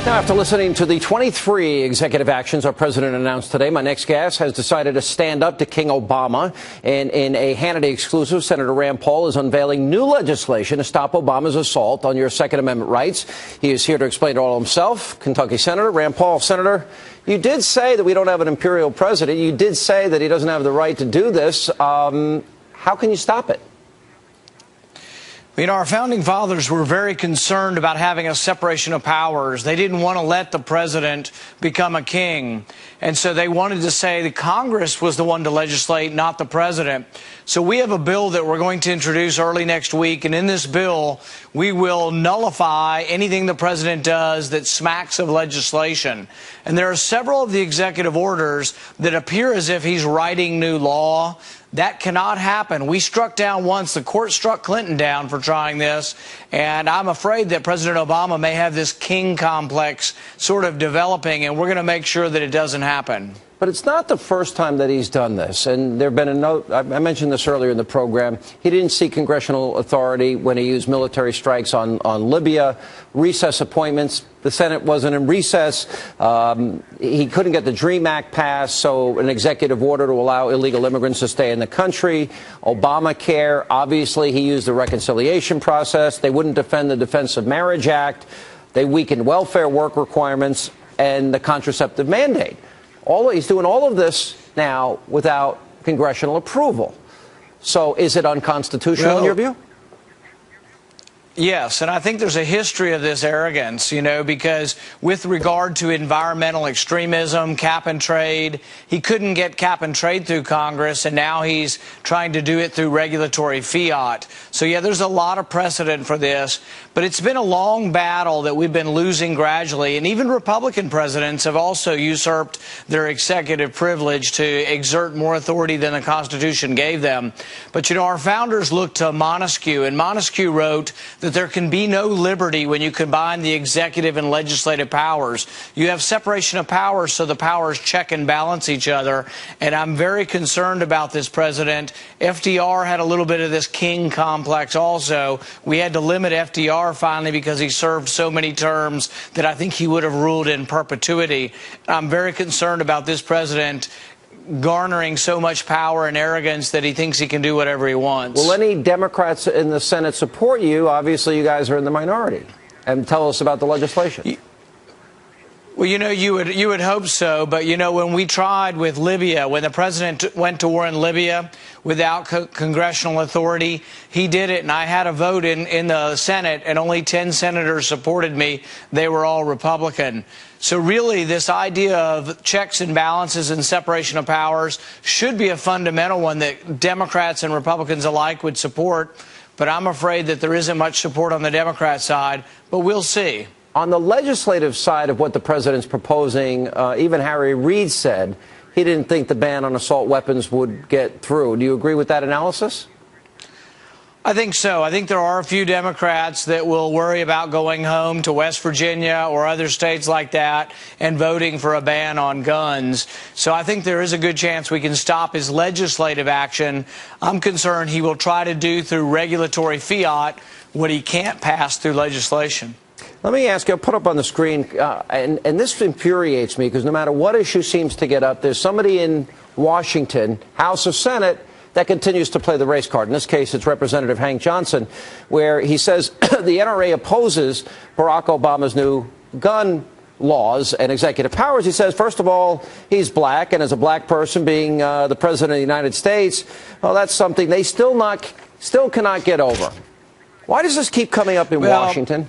Now, after listening to the 23 executive actions our president announced today, my next guest has decided to stand up to King Obama. And in a Hannity exclusive, Senator Rand Paul is unveiling new legislation to stop Obama's assault on your Second Amendment rights. He is here to explain it all himself. Kentucky Senator Rand Paul. Senator, you did say that we don't have an imperial president. You did say that he doesn't have the right to do this. How can you stop it? You know, our founding fathers were very concerned about having a separation of powers. They didn't want to let the president become a king. And so they wanted to say that Congress was the one to legislate, not the president. So we have a bill that we're going to introduce early next week. And in this bill, we will nullify anything the president does that smacks of legislation. And there are several of the executive orders that appear as if he's writing new law. That cannot happen. We struck down once. The court struck Clinton down for trying this. And I'm afraid that President Obama may have this king complex sort of developing, and we're going to make sure that it doesn't happen. But it's not the first time that he's done this. And there have been I mentioned this earlier in the program. He didn't seek congressional authority when he used military strikes on Libya, recess appointments. The Senate wasn't in recess. He couldn't get the DREAM Act passed, so an executive order to allow illegal immigrants to stay in the country. Obamacare, obviously, he used the reconciliation process. They wouldn't defend the Defense of Marriage Act. They weakened welfare work requirements and the contraceptive mandate. He's doing all of this now without congressional approval. So is it unconstitutional in your view? Yes, and I think there's a history of this arrogance, you know, because with regard to environmental extremism, cap and trade, he couldn't get cap and trade through Congress, and now he's trying to do it through regulatory fiat. So, yeah, there's a lot of precedent for this, but it's been a long battle that we've been losing gradually, and even Republican presidents have also usurped their executive privilege to exert more authority than the Constitution gave them. But, you know, our founders looked to Montesquieu, and Montesquieu wrote that there can be no liberty when you combine the executive and legislative powers. You have separation of powers, so the powers check and balance each other. And I'm very concerned about this president. FDR had a little bit of this king complex also. We had to limit FDR finally because he served so many terms that I think he would have ruled in perpetuity. I'm very concerned about this president garnering so much power and arrogance that he thinks he can do whatever he wants. Will any Democrats in the Senate support you? Obviously, you guys are in the minority. And tell us about the legislation. Well, you know, you would hope so. But, you know, when we tried with Libya, when the president went to war in Libya without congressional authority, he did it. And I had a vote in the Senate, and only 10 senators supported me. They were all Republican. So really, this idea of checks and balances and separation of powers should be a fundamental one that Democrats and Republicans alike would support. But I'm afraid that there isn't much support on the Democrat side. But we'll see. On the legislative side of what the president's proposing, even Harry Reid said he didn't think the ban on assault weapons would get through. Do you agree with that analysis? I think so. I think there are a few Democrats that will worry about going home to West Virginia or other states like that and voting for a ban on guns. So I think there is a good chance we can stop his legislative action. I'm concerned he will try to do through regulatory fiat what he can't pass through legislation. Let me ask you, I'll put up on the screen, and this infuriates me because no matter what issue seems to get up, there's somebody in Washington, House or Senate, that continues to play the race card. In this case, it's Representative Hank Johnson, where he says the NRA opposes Barack Obama's new gun laws and executive powers. He says, first of all, he's black, and as a black person being the president of the United States, well, that's something they still cannot get over. Why does this keep coming up in Washington?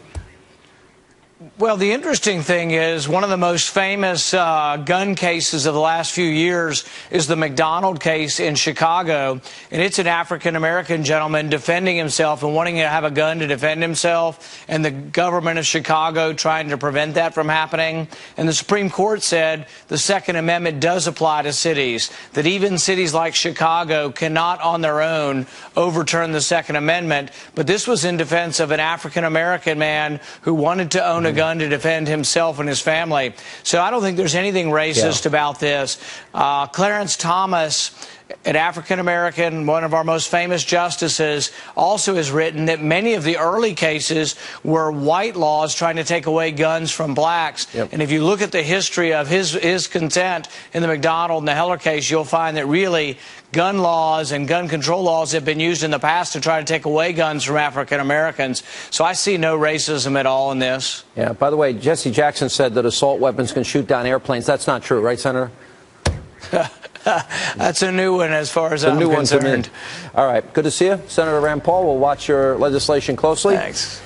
Well, the interesting thing is one of the most famous gun cases of the last few years is the McDonald case in Chicago. And it's an African-American gentleman defending himself and wanting to have a gun to defend himself, and the government of Chicago trying to prevent that from happening. And the Supreme Court said the Second Amendment does apply to cities, that even cities like Chicago cannot on their own overturn the Second Amendment. But this was in defense of an African-American man who wanted to own a gun to defend himself and his family. So I don't think there's anything racist about this. Clarence Thomas an African American, one of our most famous justices, also has written that many of the early cases were white laws trying to take away guns from blacks. Yep. And if you look at the history of his consent in the McDonald and the Heller case, you'll find that really gun laws and gun control laws have been used in the past to try to take away guns from African Americans. So I see no racism at all in this. Yeah, by the way, Jesse Jackson said that assault weapons can shoot down airplanes. That's not true, right, Senator? That's a new one as far as I'm concerned. All right. Good to see you. Senator Rand Paul, we'll watch your legislation closely. Thanks.